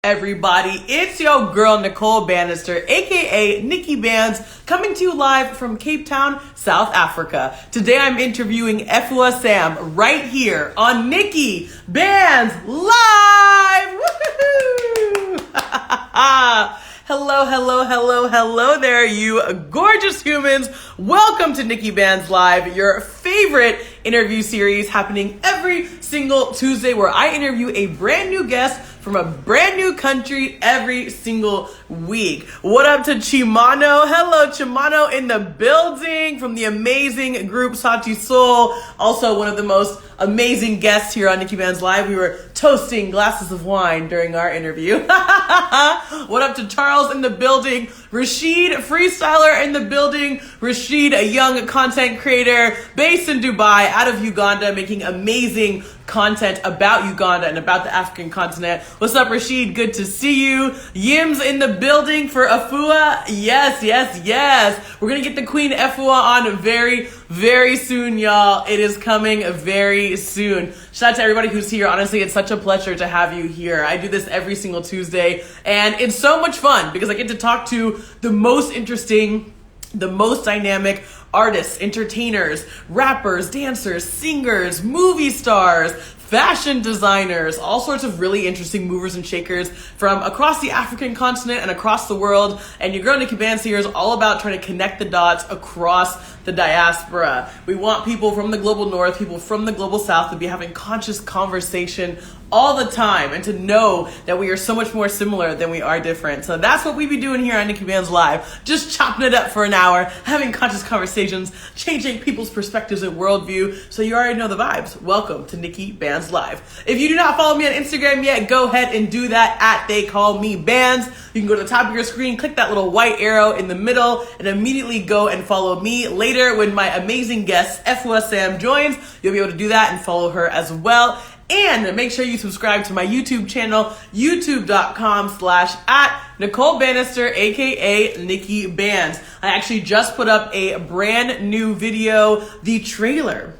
everybody? It's your girl, Nicole Banister, aka NIKKI BANZ, coming to you live from Cape Town, South Africa. Today I'm interviewing Afua Sam right here on NIKKI BANZ Live! Woohoo! Hello there, you gorgeous humans. Welcome to NIKKI BANZ Live, your favorite interview series happening every single Tuesday where I interview a brand new guest from a brand new country every single week. What up to Chimano? Hello, Chimano in the building from the amazing group Sati Soul. Also one of the most amazing guests here on NIKKI BANZ Live. We were toasting glasses of wine during our interview. What up to Charles in the building? Rashid, freestyler in the building. Rashid, a young content creator based in Dubai, out of Uganda, making amazing content about Uganda and about the African continent. What's up, Rashid? Good to see you. Yim's in the building for Afua. Yes. We're gonna get the Queen Afua on very soon, y'all. It is coming very soon. Shout out to everybody who's here. Honestly, it's such a pleasure to have you here. I do this every single Tuesday, and it's so much fun because I get to talk to the most interesting, the most dynamic artists, entertainers, rappers, dancers, singers, movie stars, fashion designers, all sorts of really interesting movers and shakers from across the African continent and across the world. And your girl NIKKI BANZ here is all about trying to connect the dots across the diaspora. We want people from the global north, people from the global south to be having conscious conversation all the time and to know that we are so much more similar than we are different. So that's what we be doing here on NIKKI BANZ Live. Just chopping it up for an hour, having conscious conversations, changing people's perspectives and worldview. So you already know the vibes. Welcome to NIKKI BANZ Live. If you do not follow me on Instagram yet, go ahead and do that at They Call Me Bands. You can go to the top of your screen, click that little white arrow in the middle, and immediately go and follow me. Later, when my amazing guest, Afua Sam, joins, you'll be able to do that and follow her as well. And make sure you subscribe to my YouTube channel, youtube.com/@Nicole Banister, aka NIKKI BANZ. I actually just put up a brand new video, the trailer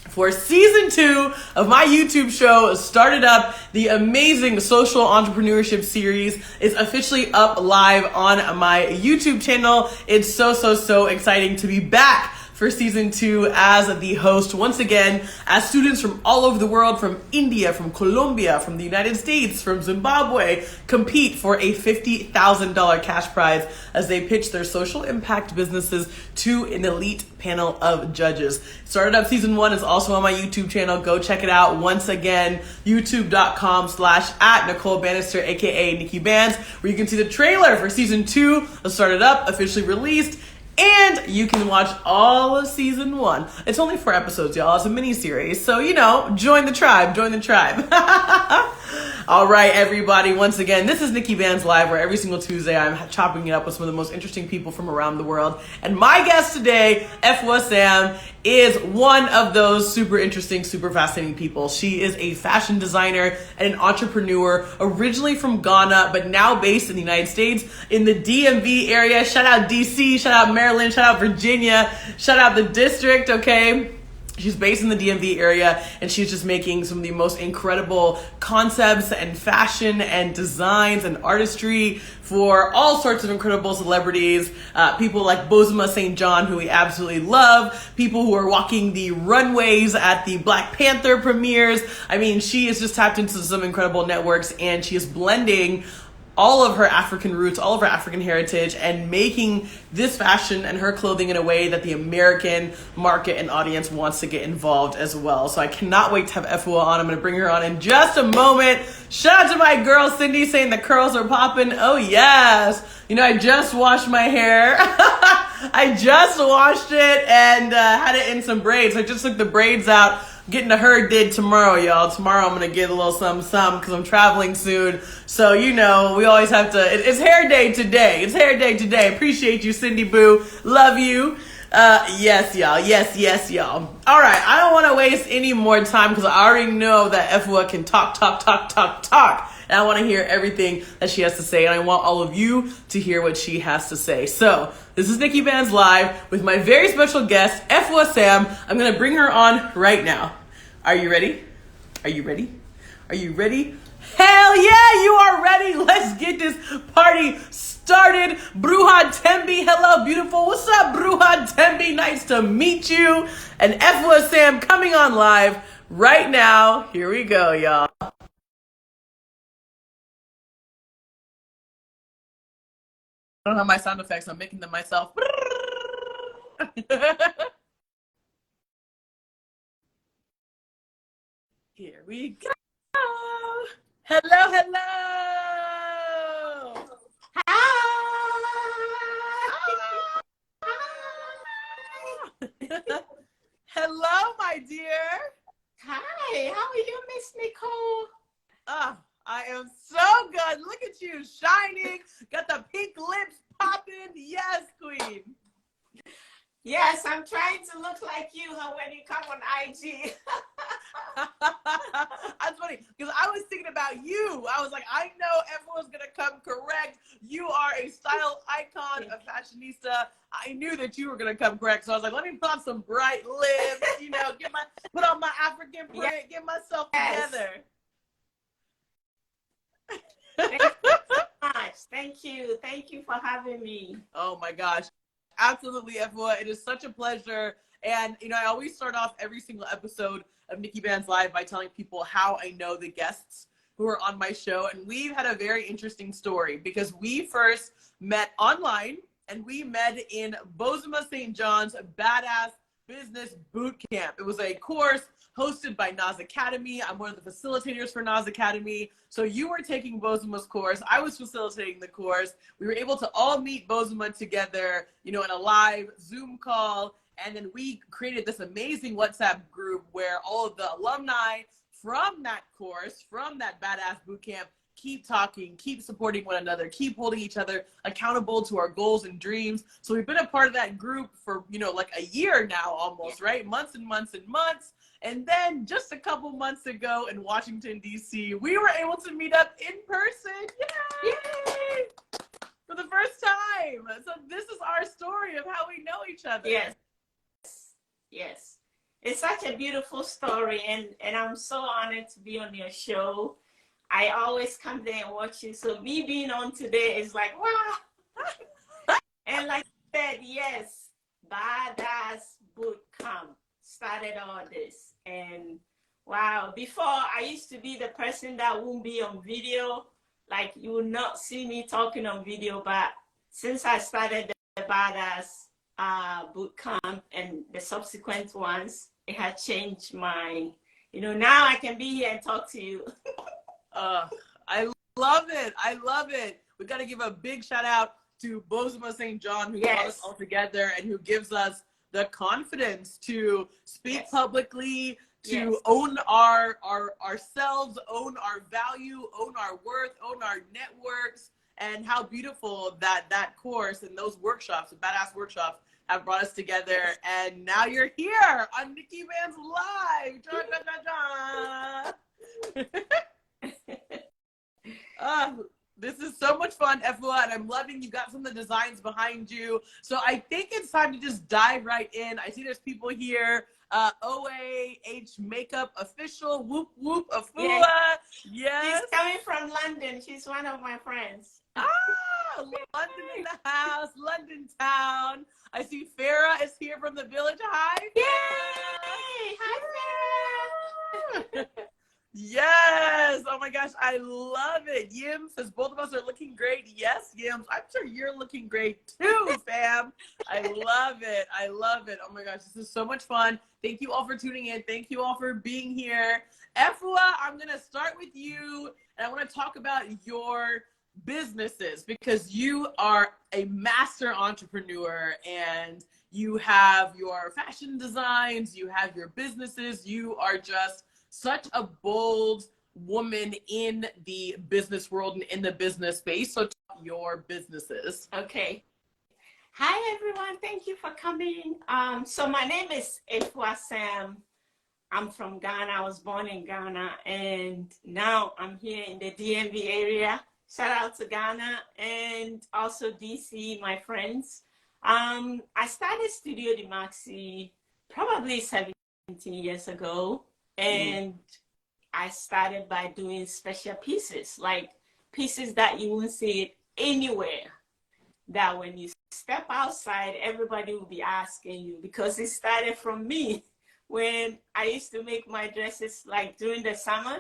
for season 2 of my YouTube show, Started Up. The amazing social entrepreneurship series is officially up live on my YouTube channel. It's so exciting to be back for season 2 as the host once again, as students from all over the world, from India, from Colombia, from the United States, from Zimbabwe, compete for a $50,000 cash prize as they pitch their social impact businesses to an elite panel of judges. Started Up season 1 is also on my YouTube channel. Go check it out. Once again, youtube.com/@Nicole Banister, aka NIKKI BANZ, where you can see the trailer for season 2 of Started Up, officially released. And you can watch all of season 1. It's only 4 episodes, y'all. It's a mini series. So, join the tribe. All right, everybody. Once again, this is NIKKI BANZ Live, where every single Tuesday I'm chopping it up with some of the most interesting people from around the world. And my guest today, Afua Sam, is one of those super interesting, super fascinating people. She is a fashion designer and an entrepreneur, originally from Ghana, but now based in the United States, in the DMV area. Shout out DC, shout out Maryland, shout out Virginia, shout out the district, okay? She's based in the DMV area, and she's just making some of the most incredible concepts and fashion and designs and artistry for all sorts of incredible celebrities. People like Bozoma Saint John, who we absolutely love. People who are walking the runways at the Black Panther premieres. I mean, she is just tapped into some incredible networks, and she is blending all of her African roots, all of her African heritage, and making this fashion and her clothing in a way that the American market and audience wants to get involved as well. So I cannot wait to have Afua on. I'm going to bring her on in just a moment. Shout out to my girl Cindy saying the curls are popping. Oh yes. I just washed my hair. I just washed it and had it in some braids. I just took the braids out. Getting a hair did tomorrow, y'all. Tomorrow I'm gonna get a little something because I'm traveling soon. So we always have to. It's hair day today. Appreciate you, Cindy Boo. Love you. Yes, y'all. Yes, y'all. All right. I don't want to waste any more time because I already know that Afua can talk. And I want to hear everything that she has to say. And I want all of you to hear what she has to say. So this is NIKKI BANZ Live with my very special guest, Afua Sam. I'm going to bring her on right now. Are you ready? Hell yeah, you are ready. Let's Hello, beautiful. What's up, Bruja Tembi? Nice to meet you. And Afua Sam coming on live right now. Here we go, y'all. I don't have my sound effects. I'm making them myself. Here we go. Hello, hello. Hello, my dear. Hi, how are you, Miss Nicole? I am so good. Look at you, shining. Got the pink lips popping. Yes, queen. Yes, I'm trying to look like you when you come on IG. That's funny because I was thinking about you. I was like, I know everyone's gonna come correct. You are a style icon, a fashionista. I knew that you were gonna come correct, so I was like, let me put on some bright lips, put on my African print, get myself together. Thank you so much. Thank you for having me. Oh my gosh. Absolutely, Afua. It is such a pleasure. And, I always start off every single episode of NIKKI BANZ Live by telling people how I know the guests who are on my show. And we've had a very interesting story because we first met online and we met in Bozoma Saint John's Badass Business Boot Camp. It was a course hosted by Nas Academy. I'm one of the facilitators for Nas Academy. So you were taking Bozoma's course. I was facilitating the course. We were able to all meet Bozoma together, in a live Zoom call. And then we created this amazing WhatsApp group where all of the alumni from that course, from that Badass Bootcamp, keep talking, keep supporting one another, keep holding each other accountable to our goals and dreams. So we've been a part of that group for, like a year now almost, right? Months and months and months. And then just a couple months ago in Washington, D.C., we were able to meet up in person. Yay! Yay! For the first time. So this is our story of how we know each other. Yes. Yes. It's such a beautiful story, and I'm so honored to be on your show. I always come there and watch you. So me being on today is like, wow. And like I said, yes, Badass Boot Camp started all this. And wow, before I used to be the person that won't be on video. Like you will not see me talking on video, but since I started the Badass Boot Camp and the subsequent ones, it had changed my, now I can be here and talk to you. I love it. I love it. We got to give a big shout out to Bozoma Saint John, who brought us all together and who gives us the confidence to speak publicly, to own ourselves, own our value, own our worth, own our networks, and how beautiful that course and those workshops, the Badass workshops, have brought us together. And now you're here on NIKKI BANZ Live. This is so much fun, Afua, and I'm loving you got some of the designs behind you. So I think it's time to just dive right in. I see there's people here. OAH Makeup Official, whoop whoop, Afua. Yes. She's coming from London. She's one of my friends. London in the house, London town. I see Farah is here from the village. Hi. Yay! Hi, Farah. Yes. Oh my gosh, I love it. Yim says both of us are looking great. Yes, Yim. I'm sure you're looking great too, fam. I love it. I love it. Oh my gosh, this is so much fun. Thank you all for tuning in. Thank you all for being here. Afua, I'm gonna start with you, and I want to talk about your businesses because you are a master entrepreneur and you have your fashion designs, you have your businesses, you are just such a bold woman in the business world and in the business space. So talk your businesses. Okay. Hi everyone, thank you for coming. So my name is Afua Sam. I'm from Ghana. I was born in Ghana and now I'm here in the DMV area. Shout out to Ghana and also DC, my friends. I started Studio Di Maxi probably 17 years ago. And I started by doing special pieces, like pieces that you won't see it anywhere, that when you step outside, everybody will be asking you, because it started from me when I used to make my dresses like during the summer,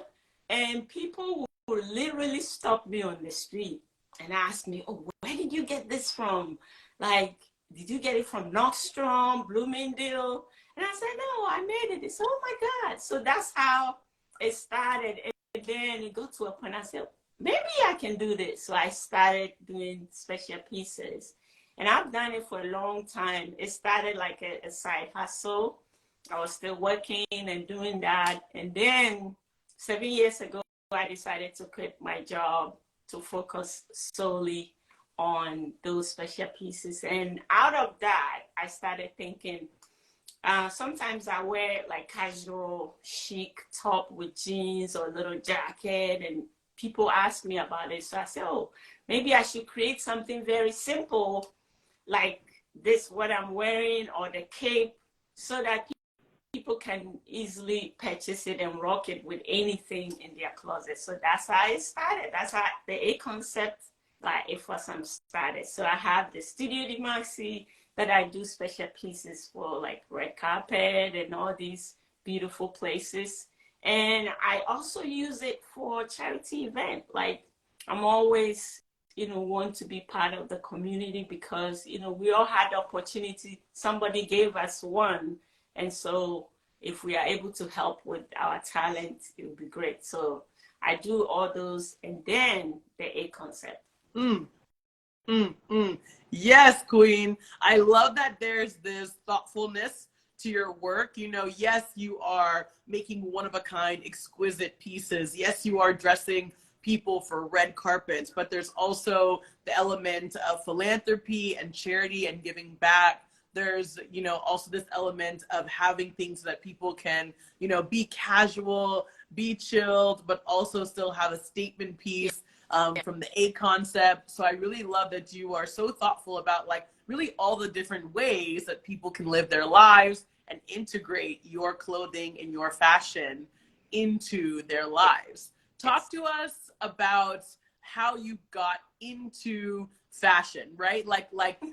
and people would literally stop me on the street and ask me, oh, where did you get this from? Like, did you get it from Nordstrom, Bloomingdale? And I said, no, I made it. They said, oh my God. So that's how it started. And then it got to a point, I said, maybe I can do this. So I started doing special pieces. And I've done it for a long time. It started like a side hustle. I was still working and doing that. And then 7 years ago, I decided to quit my job to focus solely on those special pieces. And out of that, I started thinking, sometimes I wear like casual chic top with jeans or a little jacket, and people ask me about it. So I said, oh, maybe I should create something very simple like this, what I'm wearing, or the cape, so that people can easily purchase it and rock it with anything in their closet. So that's how it started. That's how the A concept like Afua Sam started. So I have the Studio de Maxi that I do special pieces for, like red carpet and all these beautiful places. And I also use it for charity event. Like, I'm always, want to be part of the community, because, we all had the opportunity. Somebody gave us one. And so if we are able to help with our talent, it would be great. So I do all those, and then the A concept. Yes, Queen. I love that there's this thoughtfulness to your work. Yes, you are making one-of-a-kind, exquisite pieces. Yes, you are dressing people for red carpets, but there's also the element of philanthropy and charity and giving back. There's, also this element of having things that people can, be casual, be chilled, but also still have a statement piece from the A concept. So I really love that you are so thoughtful about like really all the different ways that people can live their lives and integrate your clothing and your fashion into their lives. Talk to us about how you got into fashion, right? Like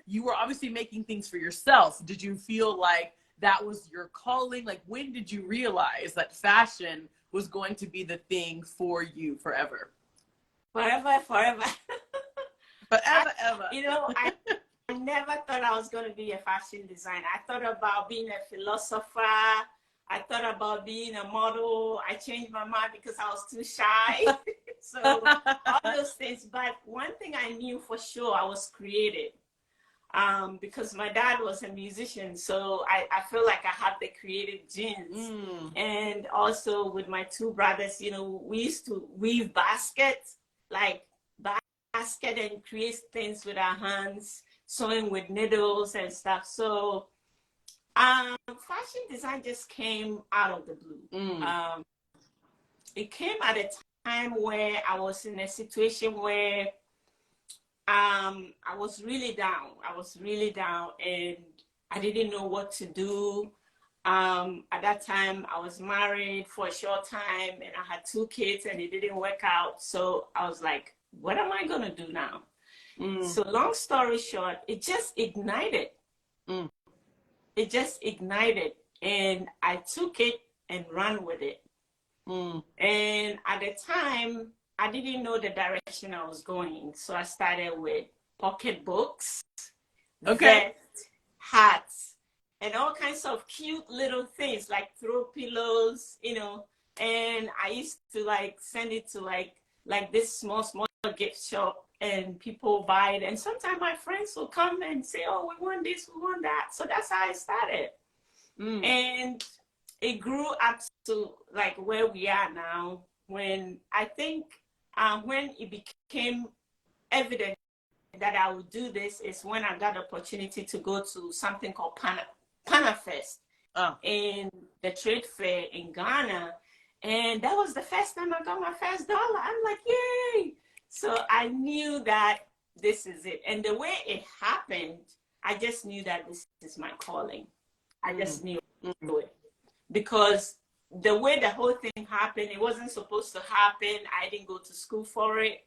you were obviously making things for yourself. Did you feel like that was your calling? Like, when did you realize that fashion was going to be the thing for you forever? Forever. Forever, ever. I never thought I was going to be a fashion designer. I thought about being a philosopher. I thought about being a model. I changed my mind because I was too shy. So all those things. But one thing I knew for sure, I was creative. Because my dad was a musician. So I feel like I have the creative genes. And also with my two brothers, we used to weave baskets, like basket, and create things with our hands, sewing with needles and stuff. So fashion design just came out of the blue. It came at a time where I was in a situation where I was really down. And I didn't know what to do. At that time, I was married for a short time, and I had 2 kids, and it didn't work out. So I was like, what am I going to do now? So long story short, it just ignited. It just ignited, and I took it and ran with it. And at the time, I didn't know the direction I was going. So I started with pocketbooks, vests, hats, and all kinds of cute little things like throw pillows, and I used to like send it to like this small gift shop, and people buy it. And sometimes my friends will come and say, oh, we want this, we want that. So that's how I started. And it grew up to like where we are now, when I think when it became evident that I would do this is when I got the opportunity to go to something called Panafest in the trade fair in Ghana. And that was the first time I got my first dollar. I'm like, yay! So I knew that this is it. And the way it happened, I just knew that this is my calling. I just knew it. Because the way the whole thing happened, it wasn't supposed to happen. I didn't go to school for it,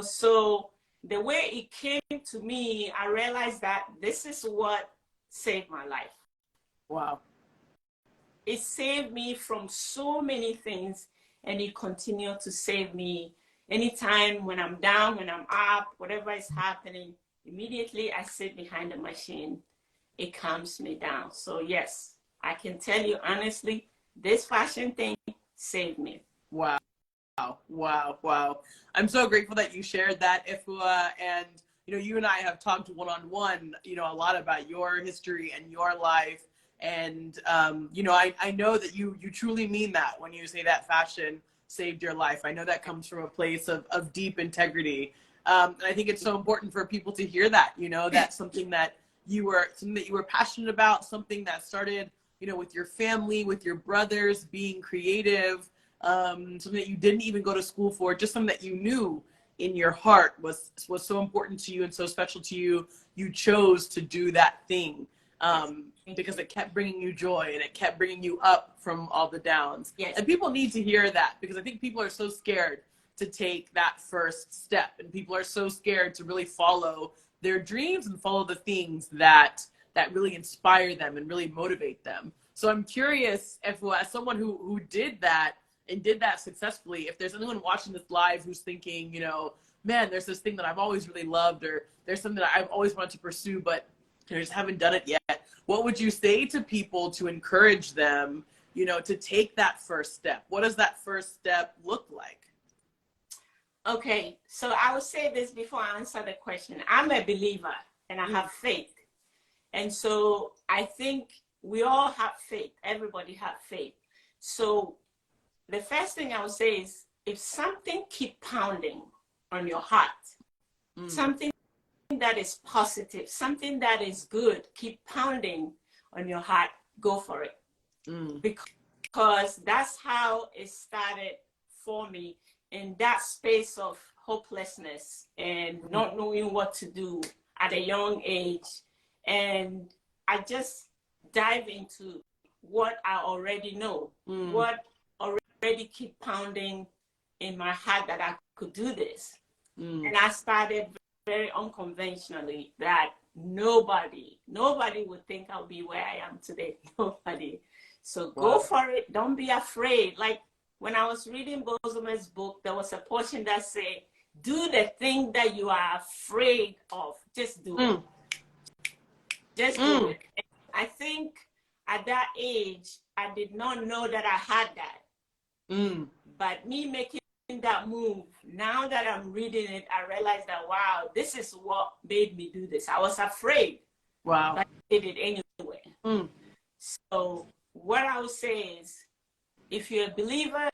So the way it came to me, I realized that this is what saved my life. Wow. It saved me from so many things, and it continued to save me. Anytime when I'm down, when I'm up, whatever is happening, immediately I sit behind the machine. It calms me down. So yes, I can tell you honestly, this fashion thing saved me. Wow. Wow. Wow. I'm so grateful that you shared that, Afua. And, you know, you and I have talked one-on-one, you know, a lot about your history and your life. And, you know, I know that you truly mean that when you say that fashion saved your life. I know that comes from a place of deep integrity. And I think it's so important for people to hear that, you know, that's something that you were passionate about, something that started, you know, with your family, with your brothers, being creative, something that you didn't even go to school for, just something that you knew in your heart was so important to you and so special to you. You chose to do that thing because it kept bringing you joy and it kept bringing you up from all the downs. Yes. And people need to hear that, because I think people are so scared to take that first step, and people are so scared to really follow their dreams and follow the things that really inspire them and really motivate them. So I'm curious, if as someone who did that and did that successfully, if there's anyone watching this live who's thinking, you know, man, there's this thing that I've always really loved, or there's something that I've always wanted to pursue, but I just haven't done it yet. What would you say to people to encourage them, you know, to take that first step? What does that first step look like? Okay, so I will say this before I answer the question. I'm a believer and I have faith. And so I think we all have faith. Everybody have faith. So the first thing I would say is, if something keep pounding on your heart, something that is positive, something that is good, keep pounding on your heart, go for it. Because that's how it started for me, in that space of hopelessness and not knowing what to do at a young age. And I just dive into what I already know, what already keep pounding in my heart, that I could do this. And I started very unconventionally, that nobody would think I'll be where I am today. Nobody. So go for it. Don't be afraid. Like when I was reading Bozoma's book, there was a portion that said, do the thing that you are afraid of. Just do it. Just do it. And I think at that age, I did not know that I had that. But me making that move, now that I'm reading it, I realized that, wow, this is what made me do this. I was afraid. Wow. But I did it anyway. So what I would say is, if you're a believer,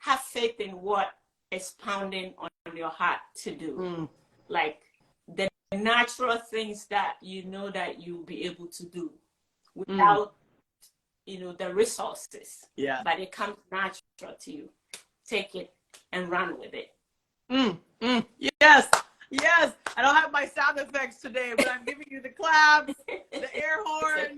have faith in what is pounding on your heart to do. Like the natural things that you know that you'll be able to do without, you know, the resources. Yeah. But it comes natural to you. Take it and run with it. Yes. Yes. I don't have my sound effects today, but I'm giving you the claps, the air horn,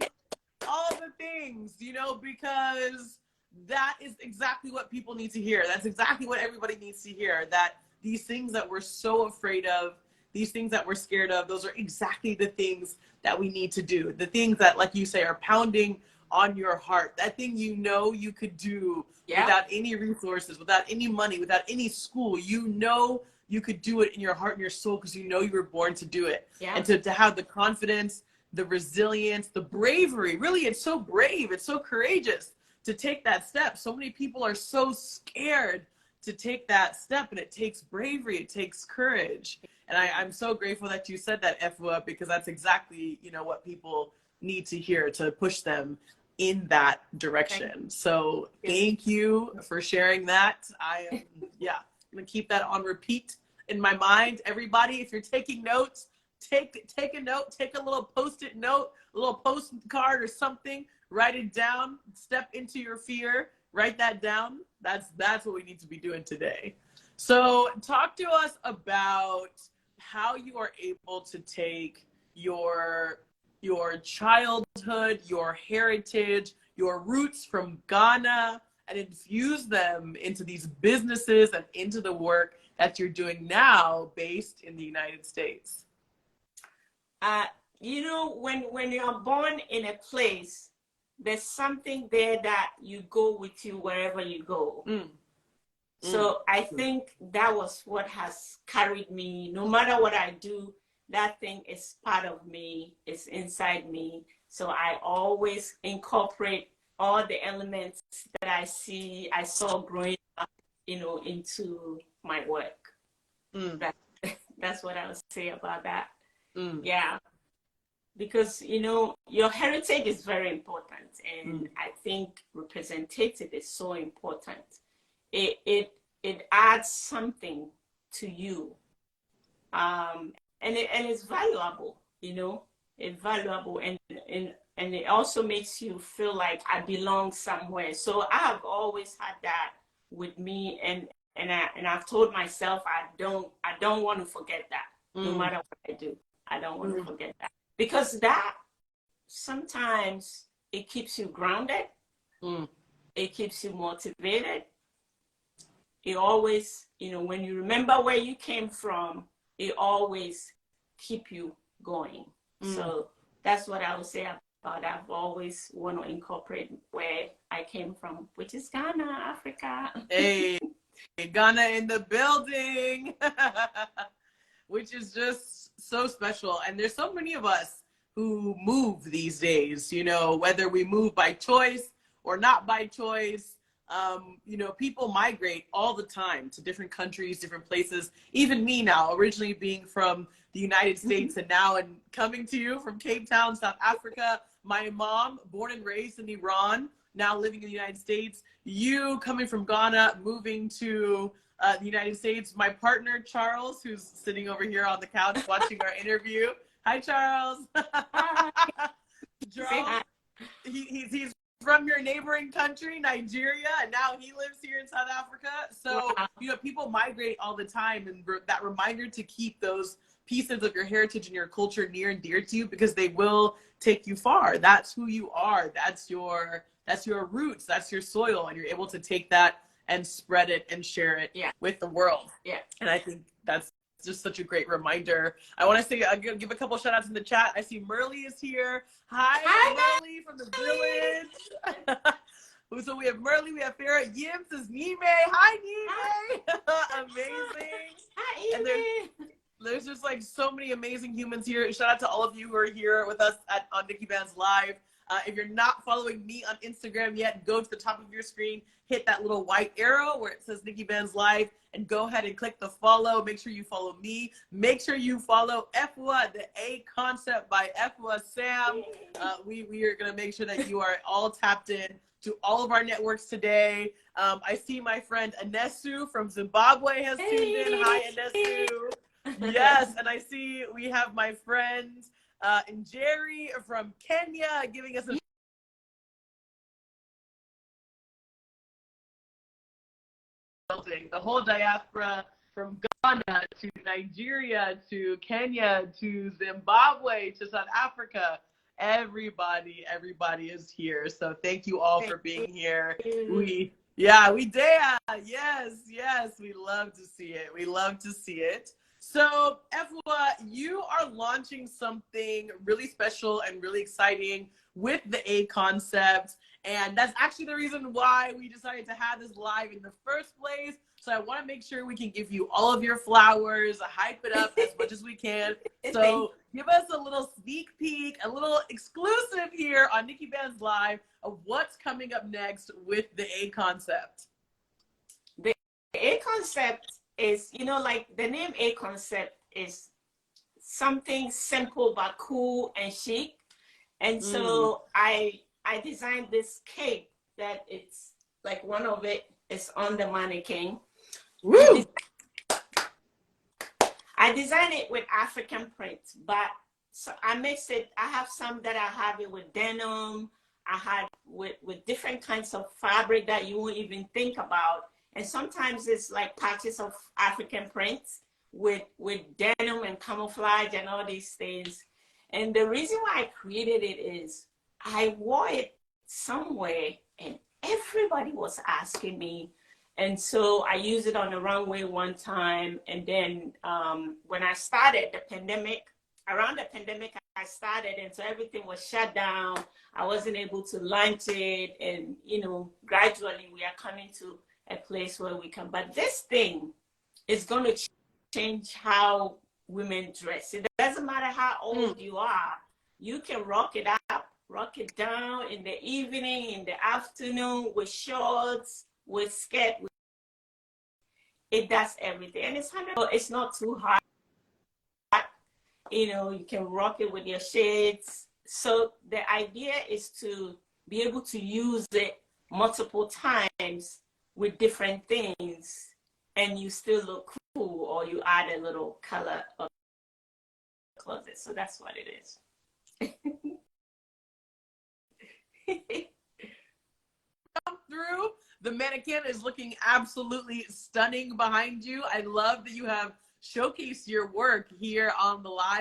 all the things, you know, because that is exactly what people need to hear. That's exactly what everybody needs to hear, that these things that we're so afraid of, these things that we're scared of, those are exactly the things that we need to do. The things that, like you say, are pounding on your heart. That thing you know you could do without any resources, without any money, without any school. You know you could do it in your heart and your soul, because you know you were born to do it. And to have the confidence, the resilience, the bravery. Really, it's so brave. It's so courageous to take that step. So many people are so scared to take that step, and it takes bravery, it takes courage. And I'm so grateful that you said that, Afua, because that's exactly, you know, what people need to hear to push them in that direction. So thank you for sharing that. I am, I'm gonna keep that on repeat in my mind. Everybody, if you're taking notes, take a note, take a little Post-it note, a little postcard or something, write it down, step into your fear, write that down. That's what we need to be doing today. So talk to us about how you are able to take your childhood, your heritage, your roots from Ghana, and infuse them into these businesses and into the work that you're doing now based in the United States? You know, when you are born in a place, there's something there that you go with you wherever you go. So I think that was what has carried me. No matter what I do, that thing is part of me, it's inside me. So I always incorporate all the elements that I saw growing up, you know, into my work. That's what I would say about that. Yeah. Because, you know, your heritage is very important. And I think representative is so important. It adds something to you. And it's valuable, you know, it's valuable. And it also makes you feel like I belong somewhere. So I have always had that with me. And I've told myself I don't want to forget that. No matter what I do, I don't want to forget that. Because that sometimes it keeps you grounded. It keeps you motivated. It always, you know, when you remember where you came from, it always keep you going. So that's what I would say about that. I've always want to incorporate where I came from, which is Ghana, Africa. Hey, Ghana in the building, which is just so special. And there's so many of us who move these days, you know, whether we move by choice or not by choice. You know, people migrate all the time to different countries, different places. Even me now, originally being from the United States and now and coming to you from Cape Town, South Africa. My mom, born and raised in Iran, now living in the United States. You coming from Ghana, moving to the United States. My partner, Charles, who's sitting over here on the couch watching our interview. Hi, Charles. Hi. Charles, he's from your neighboring country, Nigeria, and now he lives here in South Africa. So, you know, people migrate all the time, and that reminder to keep those pieces of your heritage and your culture near and dear to you, because they will take you far. That's who you are. That's your roots. That's your soil, and you're able to take that and spread it and share it with the world. And I think that's just such a great reminder. I want to say, I'll give a couple shout outs in the chat. I see Merly is here. Hi Merly from the village. So we have Merly, we have Farrah. Yim says Nime. Hi Nime. Amazing. Hi, and there's just like so many amazing humans here. Shout out to all of you who are here with us on NIKKI BANZ Live. If you're not following me on Instagram yet, go to the top of your screen, hit that little white arrow where it says NIKKI BANZ Live, and go ahead and click the follow. Make sure you follow me. Make sure you follow Afua, the A Concept by Afua Sam. We are going to make sure that you are all tapped in to all of our networks today. I see my friend Anesu from Zimbabwe has tuned in. Hi, Anesu. Yes, and I see we have my friend and Jerry from Kenya giving us the whole diaspora from Ghana to Nigeria to Kenya to Zimbabwe to South Africa. Everybody is here. So thank you all for being here. We dare. Yes, we love to see it. We love to see it. So, Afua, you are launching something really special and really exciting with the A Concept. And that's actually the reason why we decided to have this live in the first place. So I want to make sure we can give you all of your flowers, hype it up as much as we can. So give us a little sneak peek, a little exclusive here on NIKKI BANZ Live of what's coming up next with the A Concept. The A Concept is, you know, like the name A Concept is something simple but cool and chic. And so I designed this cape that it's like one of it is on the mannequin. Woo! I designed it with African prints, but so I mix it. I have some that I have it with denim. I had with different kinds of fabric that you won't even think about. And sometimes it's like patches of African prints with denim and camouflage and all these things. And the reason why I created it is I wore it somewhere and everybody was asking me, And so I used it on the runway one time. And then when I started the pandemic, around the pandemic, I started, and so everything was shut down. I wasn't able to launch it. And, you know, gradually we are coming to a place where we can. But this thing is going to change how women dress. It doesn't matter how old you are. You can rock it up, rock it down in the evening, in the afternoon, with shorts, with skirt. It does everything. And it's not too hot. You know, you can rock it with your shades. So the idea is to be able to use it multiple times with different things, and you still look cool, or you add a little color of the closet. So that's what it is. Through the mannequin is looking absolutely stunning behind you. I love that you have showcased your work here on the live.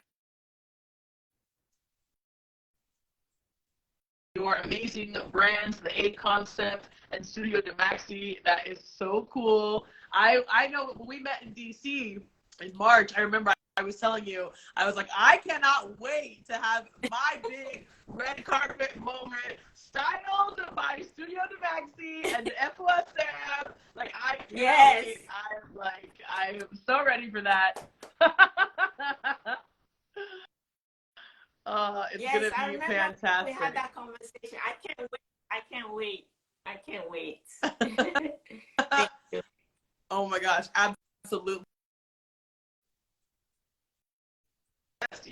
Your amazing brands, the A concept and Studio de Maxi. That is so cool. I know when we met in DC in March, I remember I was telling you, I was like, I cannot wait to have my big red carpet moment styled by Studio de Maxi and Afua Sam. Like, I can't wait. I am so ready for that. It's yes, gonna be fantastic. We had that conversation. I can't wait. I can't wait. Thank you. Oh my gosh, absolutely.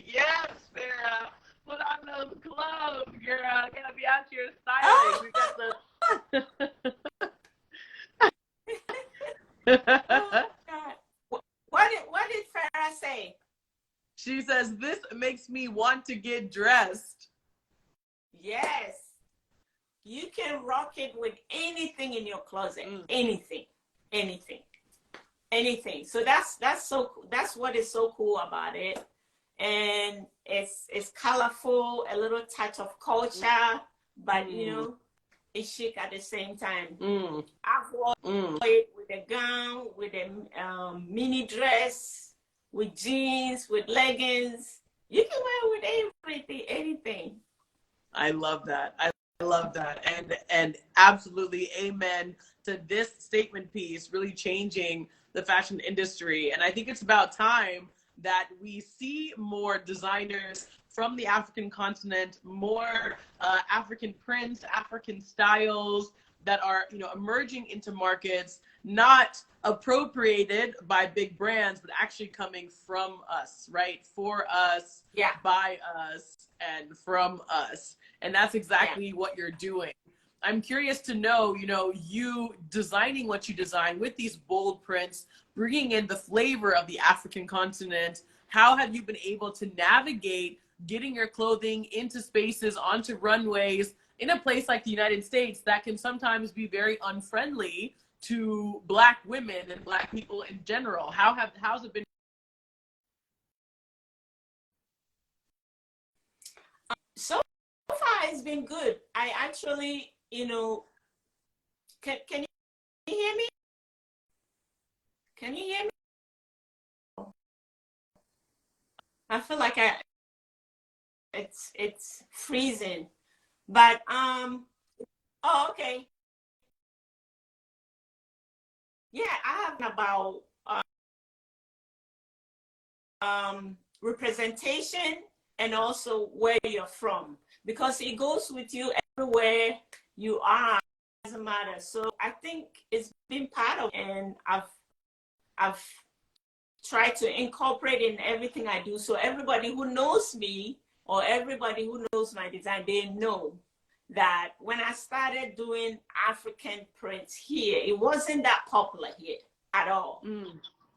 Yes, Sarah. Put on those gloves, girl. I gotta be out here styling. We got the. What did Farah say? She says, this makes me want to get dressed. Yes. You can rock it with anything in your closet. Anything. So that's what is so cool about it. And it's colorful, a little touch of culture, but you know, it's chic at the same time. I've worn it with a gown, with a mini dress, with jeans, with leggings. You can wear it with anything. I love that. I love that. And absolutely amen to this statement piece, really changing the fashion industry. And I think it's about time that we see more designers from the African continent, more African prints, African styles that are, you know, emerging into markets, not appropriated by big brands, but actually coming from us, right? For us, by us, and from us. And that's exactly what you're doing. I'm curious to know, you know, you designing what you design with these bold prints, bringing in the flavor of the African continent. How have you been able to navigate getting your clothing into spaces, onto runways, in a place like the United States that can sometimes be very unfriendly to Black women and Black people in general? How's it been? So far, it's been good. I actually, you know, can you hear me? Can you hear me? I feel like it's freezing, but oh, okay. Yeah, I have about representation and also where you're from, because it goes with you everywhere you are. It doesn't matter. So I think it's been part of, and I've tried to incorporate in everything I do. So everybody who knows me, or everybody who knows my design, they know that when I started doing African prints here, it wasn't that popular here at all.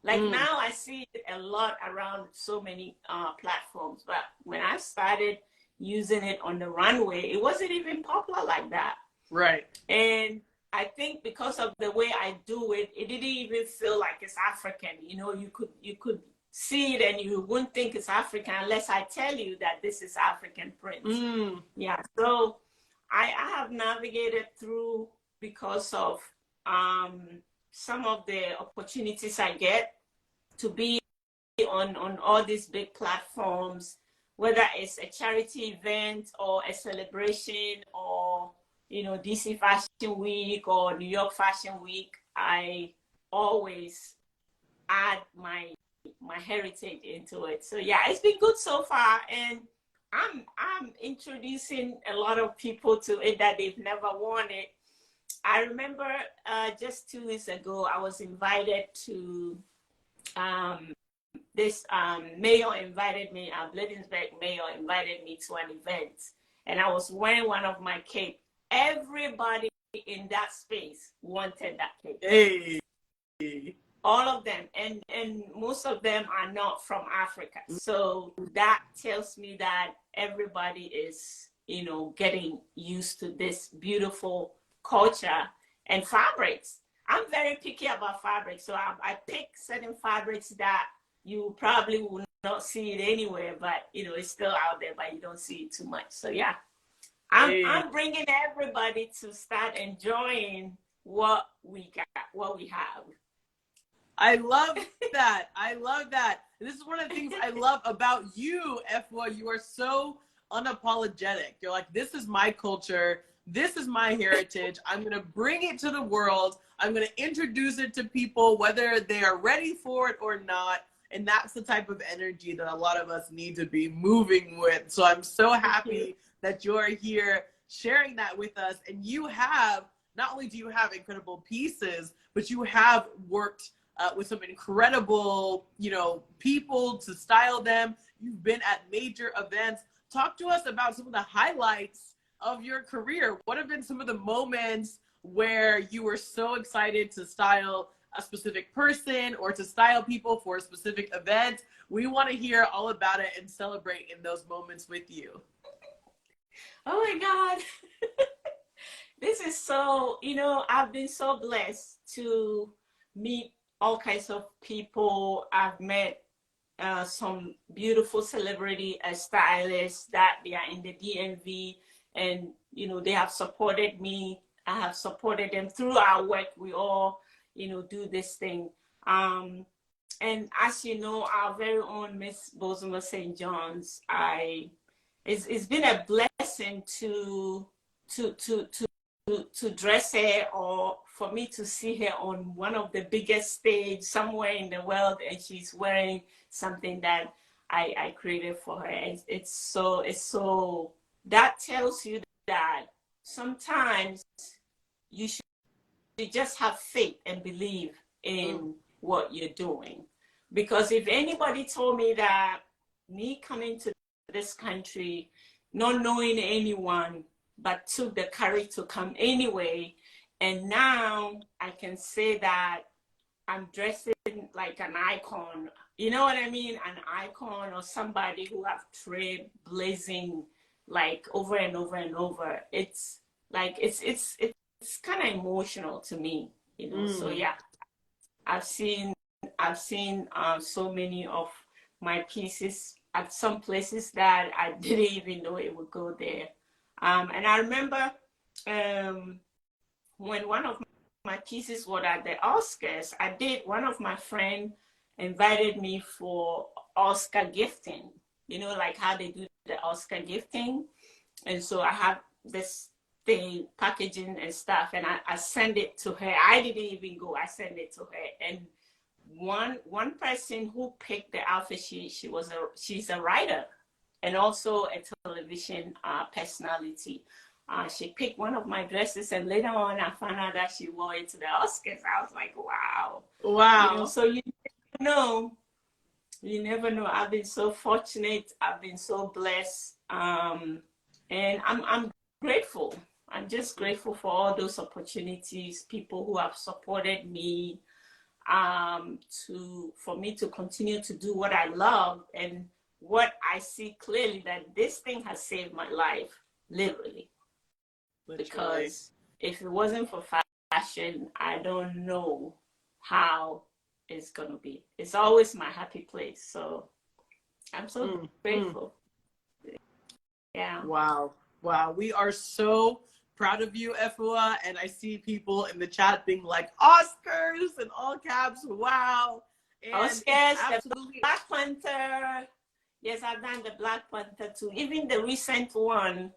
Like now I see it a lot around so many platforms, but when I started using it on the runway, it wasn't even popular like that. Right. And I think because of the way I do it, it didn't even feel like it's African. You know, you could see it and you wouldn't think it's African unless I tell you that this is African print. Yeah. So I have navigated through because of some of the opportunities I get to be on all these big platforms, whether it's a charity event or a celebration or, you know, DC Fashion Week or New York Fashion Week, I always add my heritage into it. So yeah, it's been good so far, and I'm introducing a lot of people to it that they've never worn it. I remember just 2 weeks ago, I was invited to this mayor invited me, Bladensburg mayor invited me to an event, and I was wearing one of my cape. Everybody in that space wanted that cape. Hey. All of them, and most of them are not from Africa. So that tells me that everybody is, you know, getting used to this beautiful culture and fabrics. I'm very picky about fabrics, so I pick certain fabrics that you probably will not see it anywhere, but you know, it's still out there, but you don't see it too much. So yeah, I'm bringing everybody to start enjoying what we got, what we have. I love that. I love that. This is one of the things I love about you, Afua. You are so unapologetic. You're like, this is my culture. This is my heritage. I'm going to bring it to the world. I'm going to introduce it to people, whether they are ready for it or not. And that's the type of energy that a lot of us need to be moving with. So I'm so happy that you're here sharing that with us. And you have, not only do you have incredible pieces, but you have worked with some incredible, you know, people to style them. You've been at major events. Talk to us about some of the highlights of your career. What have been some of the moments where you were so excited to style a specific person or to style people for a specific event? We want to hear all about it and celebrate in those moments with you. Oh my God. This is so, you know, I've been so blessed to meet all kinds of people. I've met some beautiful celebrity stylists that they are in the DMV, and you know, they have supported me. I have supported them through our work. We all, you know, do this thing. And as you know, our very own Miss Bozoma Saint John's, it's been a blessing to dress her, or for me to see her on one of the biggest stage somewhere in the world, and she's wearing something that I created for her. It's so that tells you that sometimes you should just have faith and believe in what you're doing. Because if anybody told me that me coming to this country, not knowing anyone, but took the courage to come anyway, and now I can say that I'm dressing like an icon. You know what I mean? An icon, or somebody who have trailblazing like over and over and over. It's like it's kind of emotional to me, you know. So yeah, I've seen so many of my pieces at some places that I didn't even know it would go there. And I remember when one of my pieces was at the Oscars, one of my friends invited me for Oscar gifting, you know, like how they do the Oscar gifting. And so I have this thing, packaging and stuff, and I sent it to her. I didn't even go, I sent it to her. And one person who picked the outfit, she's a writer and also a television personality. She picked one of my dresses, and later on I found out that she wore it to the Oscars. I was like, wow. Wow. You know, so you never know. I've been so fortunate. I've been so blessed. And I'm grateful. I'm just grateful for all those opportunities, people who have supported me, for me to continue to do what I love, and what I see clearly, that this thing has saved my life, literally. Because if it wasn't for fashion, I don't know how it's gonna be. It's always my happy place. So I'm so grateful. Yeah. Wow. Wow. We are so proud of you, Afua. And I see people in the chat being like, Oscars in all caps. Wow. And Oscars, absolutely. the Black Panther. Yes, I've done the Black Panther too. Even the recent one,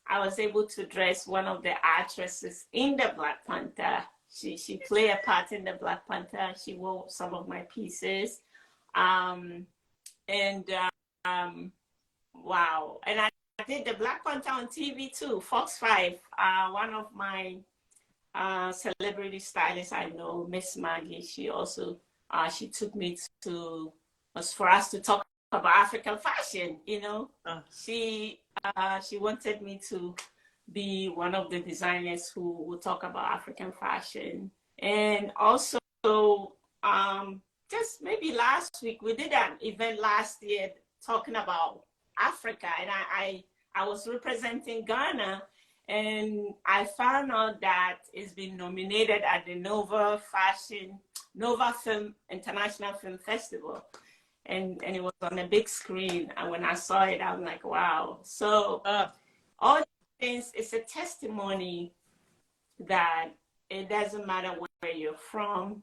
I was able to dress one of the actresses in the Black Panther. She played a part in the Black Panther. She wore some of my pieces. Wow. And I did the Black Panther on TV too, Fox 5. One of my celebrity stylists I know, Miss Maggie, she also, she took me to, was for us to talk about African fashion, you know. She wanted me to be one of the designers who will talk about African fashion. And also, just maybe last week, we did an event last year talking about Africa, and I was representing Ghana, and I found out that it's been nominated at the Nova Film International Film Festival, and it was on a big screen. And when I saw it, I'm like, wow. So all these things, it's a testimony that it doesn't matter where you're from,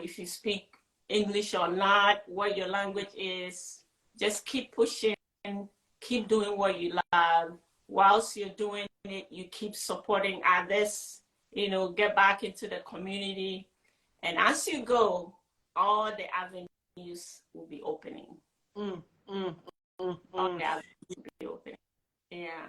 if you speak English or not, what your language is, just keep pushing, keep doing what you love. Whilst you're doing it, you keep supporting others, you know, get back into the community. And as you go, all the avenues will be opening. All the avenues will be opening. Yeah.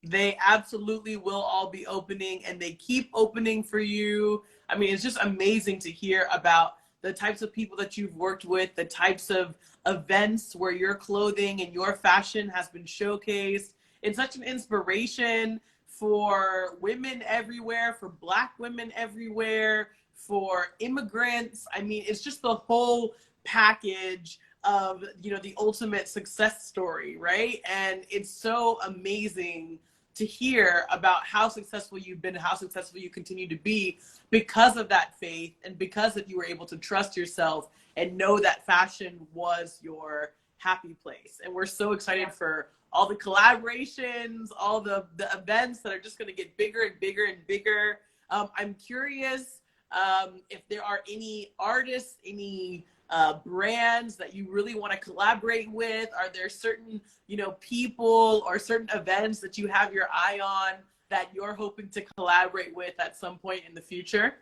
They absolutely will all be opening, and they keep opening for you. I mean, it's just amazing to hear about the types of people that you've worked with, the types of events where your clothing and your fashion has been showcased. It's such an inspiration for women everywhere, for Black women everywhere, for immigrants. I mean, it's just the whole package of, you know, the ultimate success story, right? And it's so amazing to hear about how successful you've been, how successful you continue to be because of that faith, and because that you were able to trust yourself and know that fashion was your happy place. And we're so excited for all the collaborations, all the events that are just going to get bigger and bigger and bigger. I'm curious if there are any artists, any brands that you really want to collaborate with. Are there certain, you know, people or certain events that you have your eye on that you're hoping to collaborate with at some point in the future?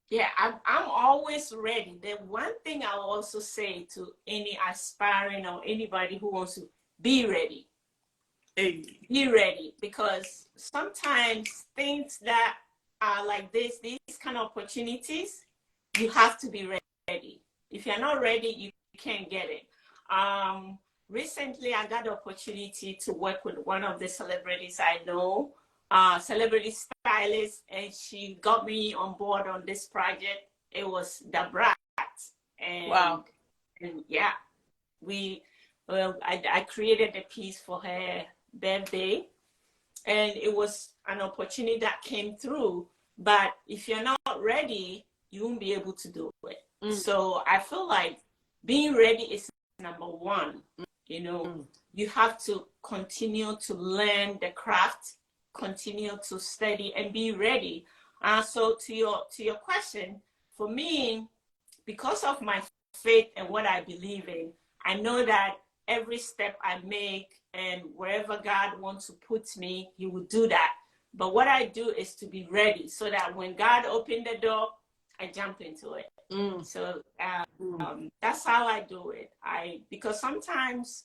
Yeah, I'm always ready. The one thing I'll also say to any aspiring or anybody who wants to be ready. Hey. Be ready, because sometimes things that are like this, these kind of opportunities, you have to be ready. If you're not ready, you can't get it. Recently, I got the opportunity to work with one of the celebrities I know, celebrity stylist, and she got me on board on this project. It was the Brat. And, wow. And yeah, I created a piece for her birthday, and it was an opportunity that came through. But if you're not ready, you won't be able to do it. So I feel like being ready is number one. You know, you have to continue to learn the craft, continue to study, and be ready. So to your question, for me, because of my faith and what I believe in, I know that every step I make and wherever God wants to put me, He will do that. But what I do is to be ready, so that when God opened the door, I jump into it. So that's how I do it. Because sometimes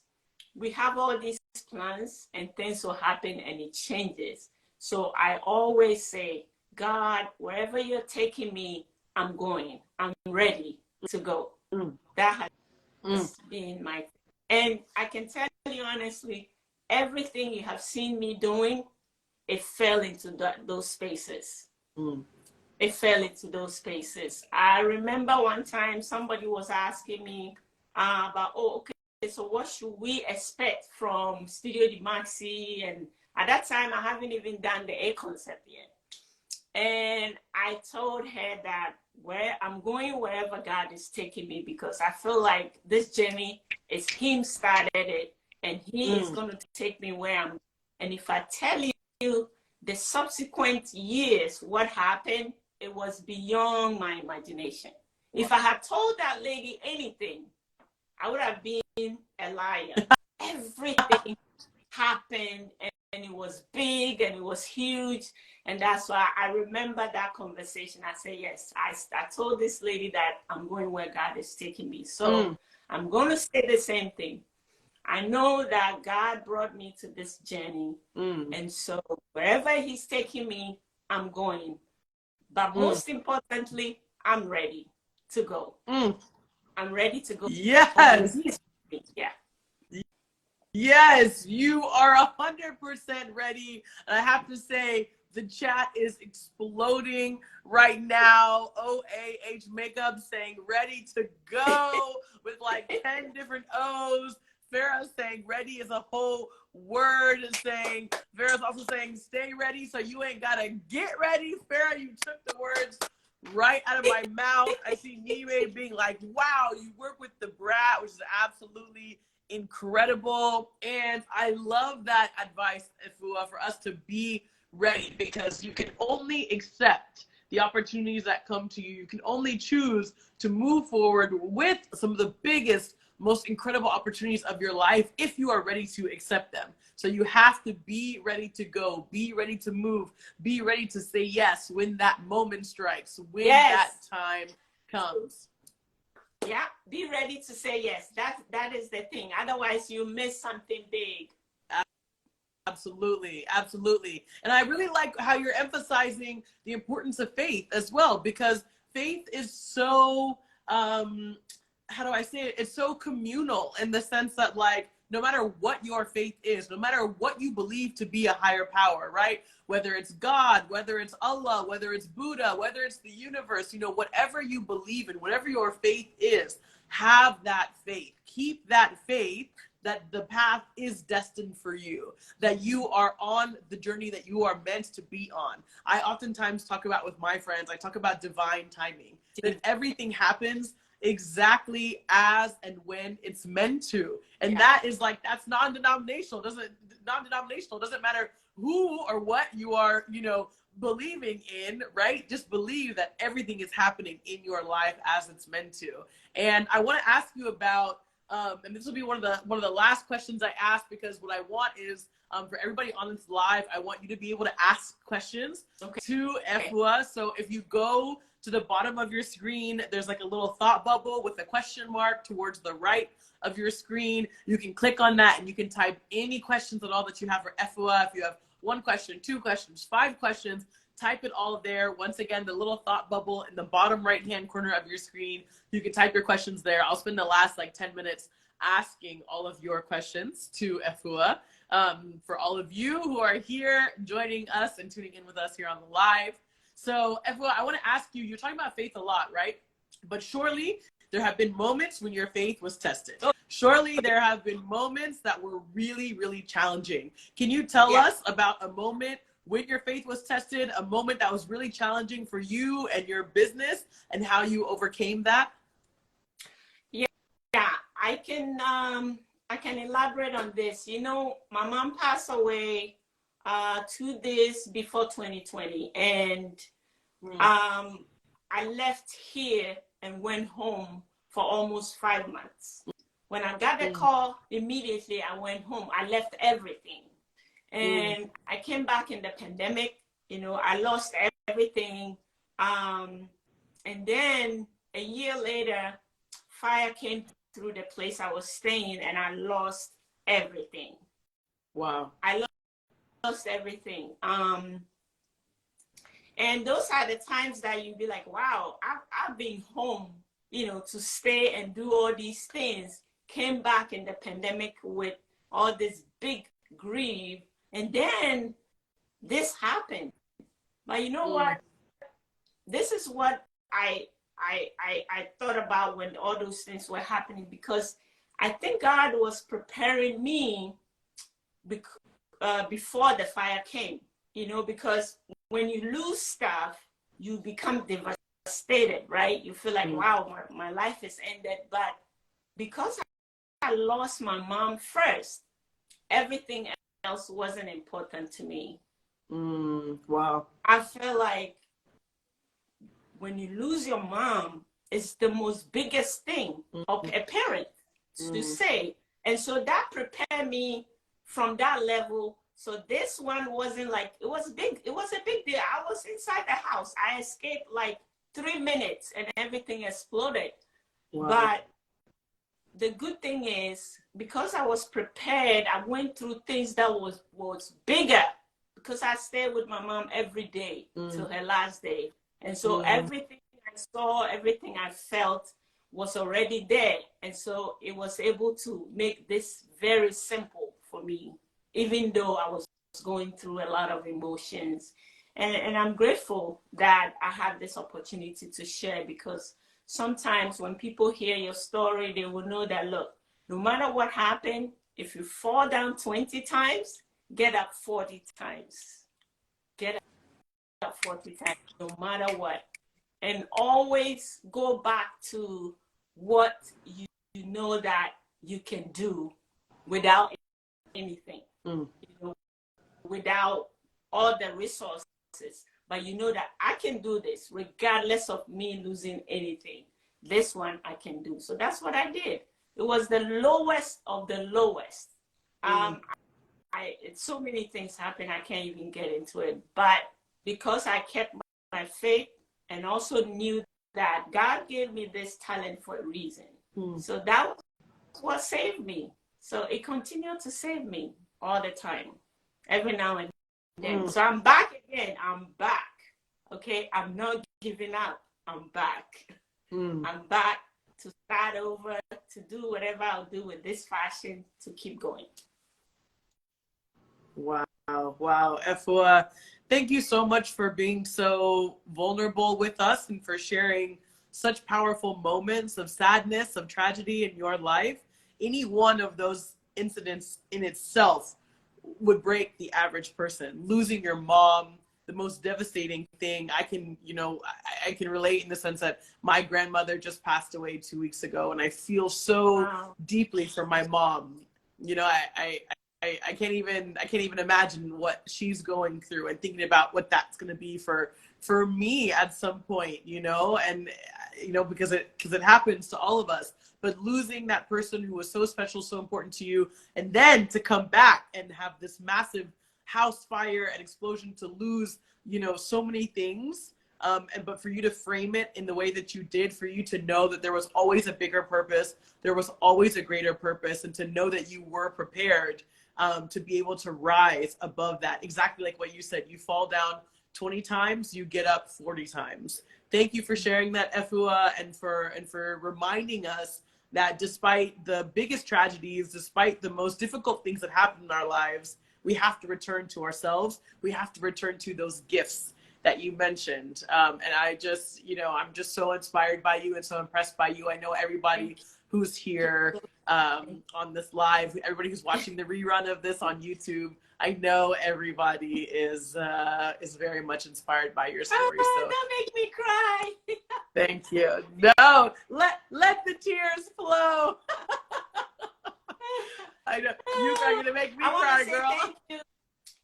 we have all these plans and things will happen and it changes. So I always say, God, wherever you're taking me, I'm going. I'm ready to go. That has been my, and I can tell you honestly, everything you have seen me doing, it fell into those spaces. It fell into those spaces. I remember one time somebody was asking me about, oh, okay, so what should we expect from Studio Di Maxi? And at that time, I haven't even done the A concept yet. And I told her that I'm going wherever God is taking me, because I feel like this journey is Him started it, and he is going to take me where I'm. And if I tell you the subsequent years, what happened, it was beyond my imagination. If I had told that lady anything, I would have been a liar. Everything happened, and it was big and it was huge. And that's why I remember that conversation. I said, yes, I told this lady that I'm going where God is taking me. So I'm going to say the same thing. I know that God brought me to this journey. And so wherever he's taking me, I'm going. But most importantly, I'm ready to go. I'm ready to go. Yes. Yeah. Yes, you are 100% ready. And I have to say, the chat is exploding right now. OAH Makeup saying ready to go with like 10 different O's. Farrah saying ready is a whole word, and saying, Farrah's also saying stay ready so you ain't gotta get ready. Farrah, you took the words right out of my mouth. I see Nime being like, wow, you work with the brat, which is absolutely incredible. And I love that advice, Afua, for us to be ready, because you can only accept the opportunities that come to you. You can only choose to move forward with some of the biggest, most incredible opportunities of your life if you are ready to accept them. So you have to be ready to go, be ready to move, be ready to say yes when that moment strikes, when that time comes. Yeah, be ready to say yes. That is the thing. Otherwise, you miss something big. Absolutely, absolutely. And I really like how you're emphasizing the importance of faith as well, because faith is so, how do I say it? It's so communal in the sense that, like, no matter what your faith is, no matter what you believe to be a higher power, right? Whether it's God, whether it's Allah, whether it's Buddha, whether it's the universe, you know, whatever you believe in, whatever your faith is, have that faith. Keep that faith that the path is destined for you, that you are on the journey that you are meant to be on. I oftentimes talk about with my friends, I talk about divine timing, that everything happens exactly as and when it's meant to. And that is like, that's non-denominational. Doesn't matter who or what you are, you know, believing in, right? Just believe that everything is happening in your life as it's meant to. And I want to ask you about, and this will be one of the last questions I ask, because what I want is, for everybody on this live, I want you to be able to ask questions to Afua. So if you go to the bottom of your screen, there's like a little thought bubble with a question mark towards the right of your screen. You can click on that and you can type any questions at all that you have for Afua. If you have 1 question, 2 questions, 5 questions, type it all there. Once again, the little thought bubble in the bottom right-hand corner of your screen. You can type your questions there. I'll spend the last like 10 minutes asking all of your questions to Afua. For all of you who are here joining us and tuning in with us here on the live. So Afua, I want to ask you, you're talking about faith a lot, right? But surely there have been moments when your faith was tested. Surely there have been moments that were really, really challenging. Can you tell us about a moment when your faith was tested, a moment that was really challenging for you and your business, and how you overcame that? Yeah, I can elaborate on this. You know, my mom passed away 2 days before 2020, and I left here and went home for almost 5 months. When I got the call, immediately I went home. I left everything. And I came back in the pandemic. You know, I lost everything. And then a year later, fire came through the place I was staying, and I lost everything. Wow. I lost everything. And those are the times that you'd be like, wow, I've been home, you know, to stay and do all these things. Came back in the pandemic with all this big grief. And then this happened. But you know what? This is what I thought about when all those things were happening, because I think God was preparing me before the fire came, you know, because when you lose stuff, you become devastated, right? You feel like, wow, my life is ended. But because I lost my mom first, everything else wasn't important to me. Wow. I feel like when you lose your mom, it's the most biggest thing of a parent to say. And so that prepared me from that level. So this one wasn't like, it was big. It was a big deal. I was inside the house. I escaped like 3 minutes and everything exploded. Wow. But the good thing is, because I was prepared, I went through things that was bigger, because I stayed with my mom every day till her last day. And so everything I saw, everything I felt was already there. And so it was able to make this very simple for me, even though I was going through a lot of emotions. And I'm grateful that I had this opportunity to share, because sometimes when people hear your story, they will know that, look, no matter what happened, if you fall down 20 times, get up 40 times. Get up 40 times, no matter what. And always go back to what you know that you can do without anything, you know, without all the resources. But you know that I can do this regardless of me losing anything. This one I can do. So that's what I did. It was the lowest of the lowest. So many things happened. I can't even get into it. But because I kept my faith and also knew that God gave me this talent for a reason. So that was what saved me. So it continued to save me all the time, every now and then. So I'm back again. I'm back. Okay, I'm not giving up. I'm back. I'm back to start over, to do whatever I'll do with this fashion to keep going. Wow. Wow. Afua, thank you so much for being so vulnerable with us and for sharing such powerful moments of sadness, of tragedy in your life. Any one of those incidents in itself would break the average person. Losing your mom, the most devastating thing. I can relate in the sense that my grandmother just passed away 2 weeks ago, and I feel so deeply for my mom. You know, I can't even imagine what she's going through, and thinking about what that's going to be for me at some point, you know, and you know, because it happens to all of us. But losing that person who was so special, so important to you, and then to come back and have this massive house fire and explosion, to lose, you know, so many things, but for you to frame it in the way that you did, for you to know that there was always a bigger purpose, there was always a greater purpose, and to know that you were prepared to be able to rise above that. Exactly like what you said, you fall down 20 times, you get up 40 times. Thank you for sharing that, Afua, and for reminding us that despite the biggest tragedies, despite the most difficult things that happen in our lives, we have to return to ourselves. We have to return to those gifts that you mentioned. And I just, you know, I'm just so inspired by you and so impressed by you. I know everybody who's here on this live, everybody who's watching the rerun of this on YouTube, I know everybody is very much inspired by your story. So Don't make me cry. thank you. No, let the tears flow. I know you are gonna make me cry, girl.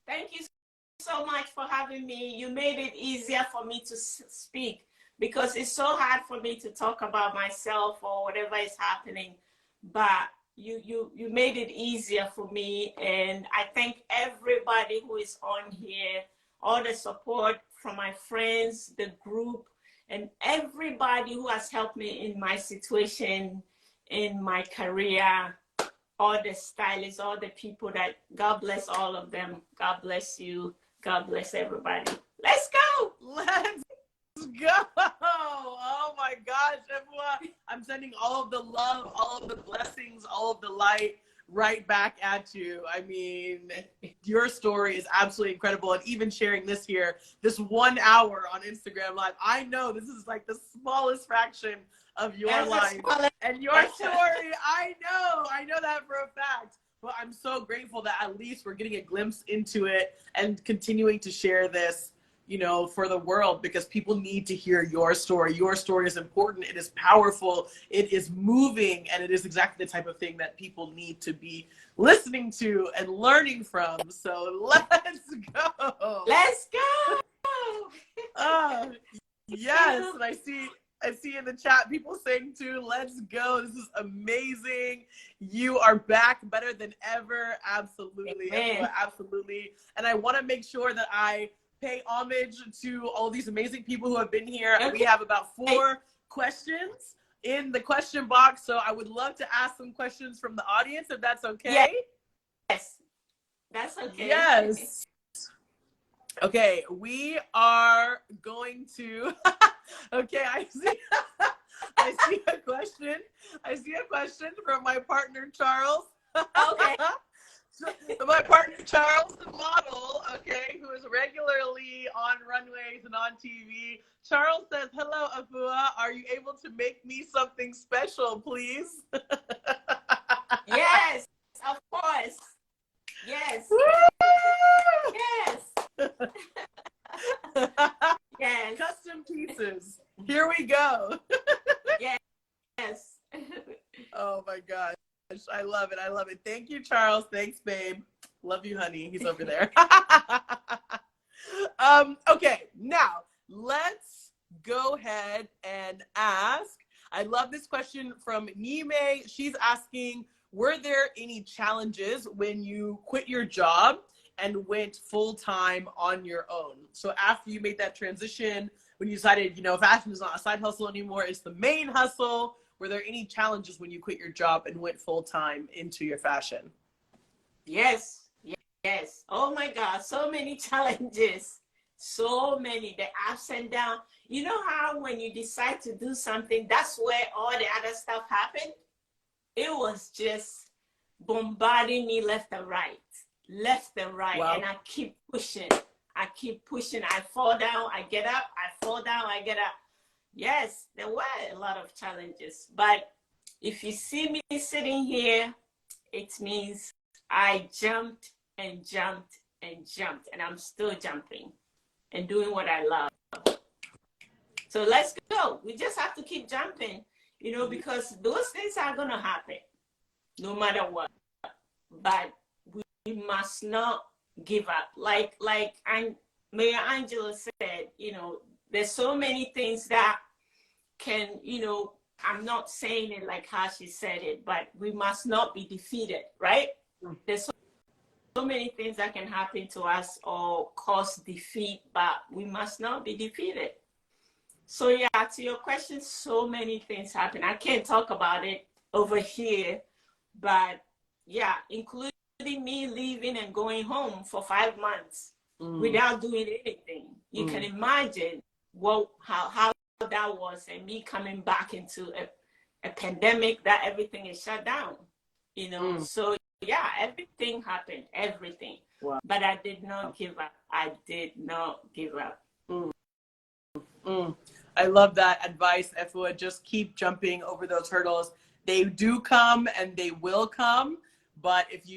Thank you so much for having me. You made it easier for me to speak, because it's so hard for me to talk about myself or whatever is happening. But you made it easier for me, and I thank everybody who is on here, all the support from my friends, the group, and everybody who has helped me in my situation, in my career, all the stylists, all the people that, God bless all of them. God bless you. God bless everybody. Let's go. Let's go. Oh my gosh, Afua. I'm sending all of the love, all of the blessings, all of the light right back at you. I mean, your story is absolutely incredible. And even sharing this here, this 1 hour on Instagram Live, I know this is like the smallest fraction of your life and your story. I know that for a fact. But I'm so grateful that at least we're getting a glimpse into it and continuing to share this you know, for the world, because people need to hear your story. Your story is important. It is powerful. It is moving. And it is exactly the type of thing that people need to be listening to and learning from. So let's go. Let's go. Yes. And I see in the chat people saying too, let's go. This is amazing. You are back better than ever. Absolutely. Absolutely. And I want to make sure that I pay homage to all these amazing people who have been here. Okay. We have about 4 questions in the question box. So I would love to ask some questions from the audience, if that's okay. Yes. That's okay. Yes. Okay, we are going to, okay, I see a question. I see a question from my partner, Charles. Okay. So, my partner, Charles, the model, okay, who is regularly on runways and on TV. Charles says, hello, Afua. Are you able to make me something special, please? Yes, of course. Yes. Woo! Yes. Yes. Custom pieces. Here we go. Yes. Oh my gosh. I love it. I love it. Thank you, Charles. Thanks, babe. Love you, honey. He's over there. Okay, now let's go ahead and ask. I love this question from Nime. She's asking, were there any challenges when you quit your job and went full-time on your own? So after you made that transition, when you decided, you know, fashion is not a side hustle anymore, it's the main hustle, were there any challenges when you quit your job and went full-time into your fashion? Yes. Yes. Oh my God. So many challenges. So many. The ups and downs. You know how when you decide to do something, that's where all the other stuff happened? It was just bombarding me left and right. Wow. And I keep pushing. I fall down, I get up, I fall down, I get up. Yes, there were a lot of challenges, but if you see me sitting here, it means I jumped and jumped and jumped, and I'm still jumping and doing what I love. So let's go. We just have to keep jumping, you know, because those things are going to happen no matter what. But we must not give up. Like Mayor Angela said, you know, there's so many things that can, you know, I'm not saying it like how she said it, but we must not be defeated, right? There's so many things that can happen to us or cause defeat, but we must not be defeated. So yeah, to your question, so many things happen. I can't talk about it over here, but yeah, including me leaving and going home for 5 months without doing anything. You can imagine how that was, and me coming back into a pandemic that everything is shut down, you know. So yeah, everything happened, everything. Wow. But I did not give up. I did not give up. I love that advice, Afua. Just keep jumping over those hurdles. They do come and they will come. But if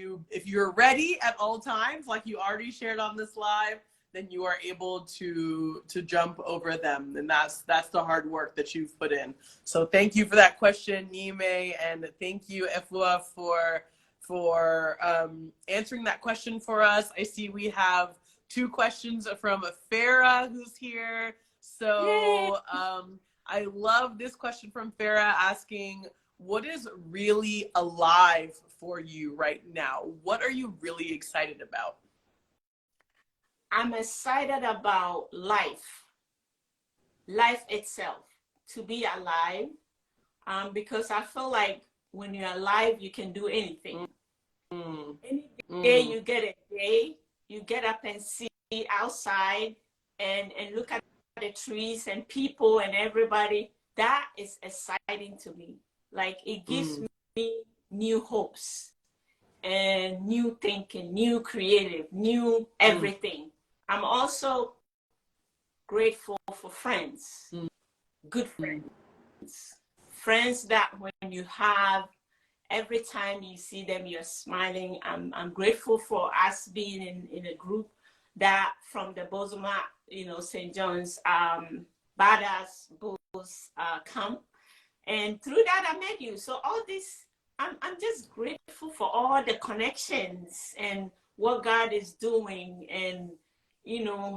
you're ready at all times, like you already shared on this live, then you are able to jump over them. And that's the hard work that you've put in. So thank you for that question, Nime, and thank you, Afua, for answering that question for us. I see we have 2 questions from Farah, who's here. So I love this question from Farah asking, what is really alive for you right now? What are you really excited about? I'm excited about life itself, to be alive, because I feel like when you're alive, you can do anything. Any day you get a day, you get up and see outside and look at the trees and people and everybody. That is exciting to me. Like, it gives me new hopes and new thinking, new creative, new everything. I'm also grateful for friends, good friends, friends that when you have, every time you see them, you're smiling. I'm grateful for us being in a group that from the Bozoma St. John's badass bulls camp. And through that, I met you. So all this, I'm just grateful for all the connections and what God is doing, and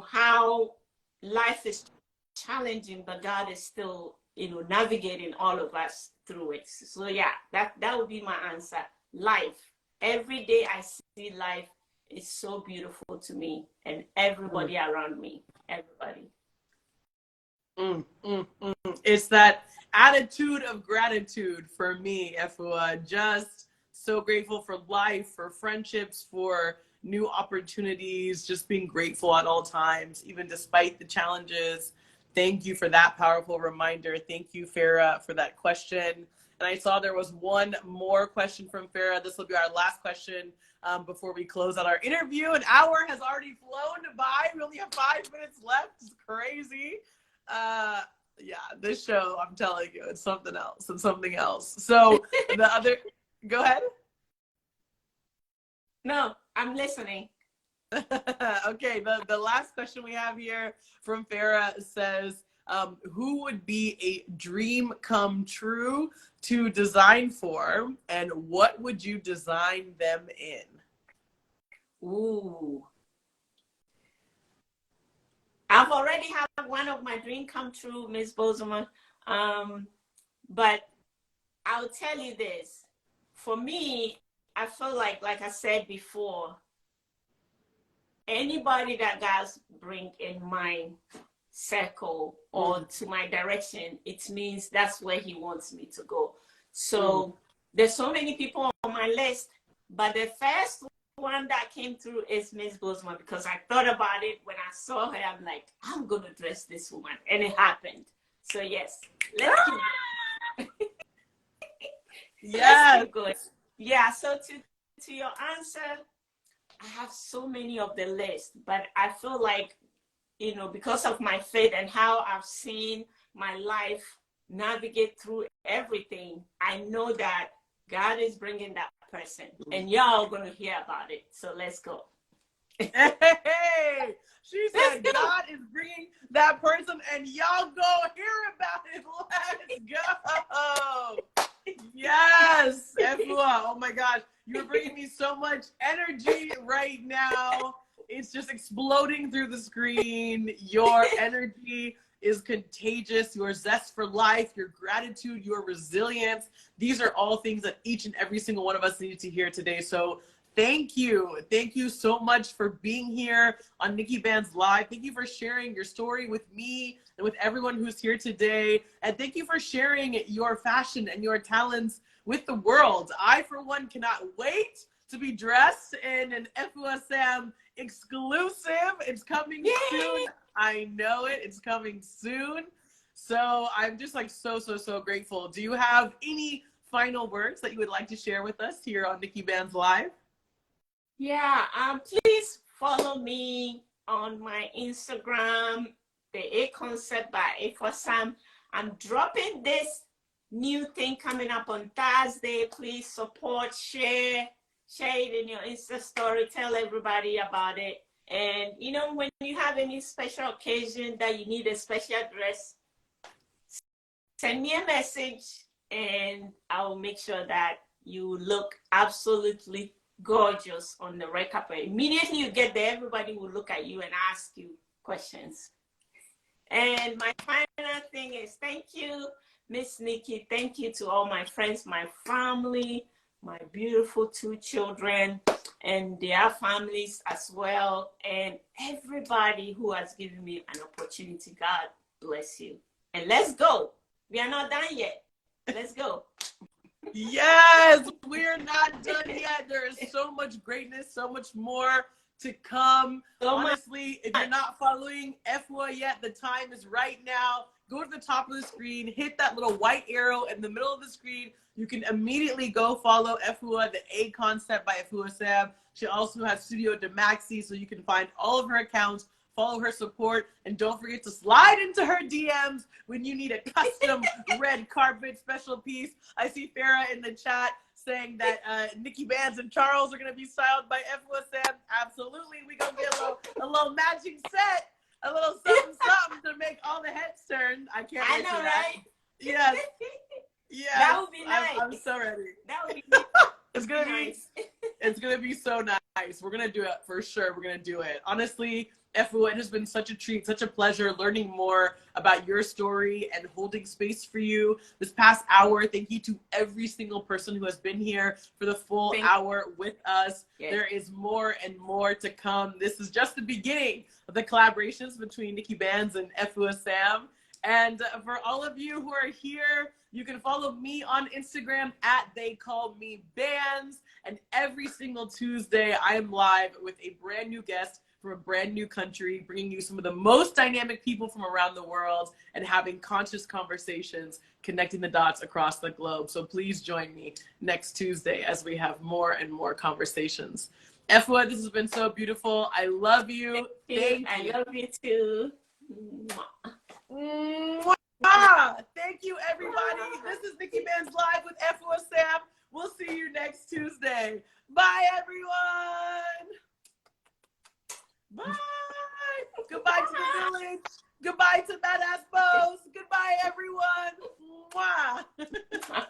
how life is challenging, but God is still navigating all of us through it. So yeah, that would be my answer. Life. Every day I see life is so beautiful to me, and everybody around me. Everybody. It's that attitude of gratitude for me, Afua. Just so grateful for life, for friendships, for new opportunities, just being grateful at all times, even despite the challenges. Thank you for that powerful reminder. Thank you, Farah, for that question. And I saw there was one more question from Farah. This will be our last question before we close out our interview. An hour has already flown by. We only have 5 minutes left. It's crazy. Yeah, this show, I'm telling you, it's something else. It's something else. So the other, go ahead. No, I'm listening. Okay, the last question we have here from Farah says, who would be a dream come true to design for, and what would you design them in? Ooh. I've already had one of my dreams come true, Miss Bozoma. But I'll tell you this. For me, I feel like I said before, anybody that God bring in my circle or to my direction, it means that's where he wants me to go. So there's so many people on my list, but the first one that came through is Miss Bozoma, because I thought about it when I saw her. I'm like, I'm gonna dress this woman, and it happened. So yes, let's keep going. Yes. Let's keep going. Yeah. So to your answer, I have so many of the list, but I feel like because of my faith and how I've seen my life navigate through everything, I know that God is bringing that person, and y'all gonna hear about it. So let's go. Hey, she said God is bringing that person, and y'all go hear about it. Let's go. Yes, Afua. Oh my gosh, you're bringing me so much energy right now. It's just exploding through the screen. Your energy is contagious. Your zest for life, your gratitude, your resilience. These are all things that each and every single one of us needed to hear today. So thank you. Thank you so much for being here on NIKKI BANZ Live. Thank you for sharing your story with me and with everyone who's here today. And thank you for sharing your fashion and your talents with the world. I, for one, cannot wait to be dressed in an Afua Sam exclusive. It's coming soon. I know it. It's coming soon. So I'm just like so grateful. Do you have any final words that you would like to share with us here on NIKKI BANZ Live? Yeah, please follow me on my Instagram, the A Concept by Afua Sam. I'm dropping this new thing coming up on Thursday. Please support, share it in your Insta story, tell everybody about it. And when you have any special occasion that you need a special dress, send me a message and I'll make sure that you look absolutely gorgeous on the red carpet. Immediately you get there, everybody will look at you and ask you questions. And my final thing is, thank you, Miss Nikki. Thank you to all my friends, my family, my beautiful 2 children and their families as well, and everybody who has given me an opportunity. God bless you. And let's go. We are not done yet. Let's go. Yes, we're not done yet. There is so much greatness, so much more to come. Honestly, if you're not following Afua yet, the time is right now. Go to the top of the screen, hit that little white arrow in the middle of the screen. You can immediately go follow Afua, the A Concept by Afua Sam. She also has Studio de Maxi, so you can find all of her accounts, follow her support, and don't forget to slide into her DMs when you need a custom red carpet special piece. I see Farah in the chat saying that NIKKI BANZ and Charles are going to be styled by Afua Sam. Absolutely. We're going to get a little matching set. a little something, something to make all the heads turn. I can't I wait know, for that. right? Yes. Yes. That would be nice. I'm so ready. That would be It's gonna nice. It's gonna be so nice. We're gonna do it for sure. We're gonna do it. Honestly, Efua, it has been such a treat, such a pleasure learning more about your story and holding space for you this past hour. Thank you to every single person who has been here for the full hour with us. Yes. There is more and more to come. This is just the beginning of the collaborations between NIKKI BANZ and Afua Sam. And for all of you who are here, you can follow me on Instagram at @TheyCallMeBands. And every single Tuesday, I am live with a brand new guest from a brand new country, bringing you some of the most dynamic people from around the world and having conscious conversations, connecting the dots across the globe. So please join me next Tuesday as we have more and more conversations. Efua, this has been so beautiful. I love you. Thank you. I love you too. Thank you, everybody. This is NIKKI BANZ Live with Afua Sam. We'll see you next Tuesday. Bye, everyone. Bye. Goodbye to the village. Goodbye to Badass Bows. Goodbye, everyone. Mwah.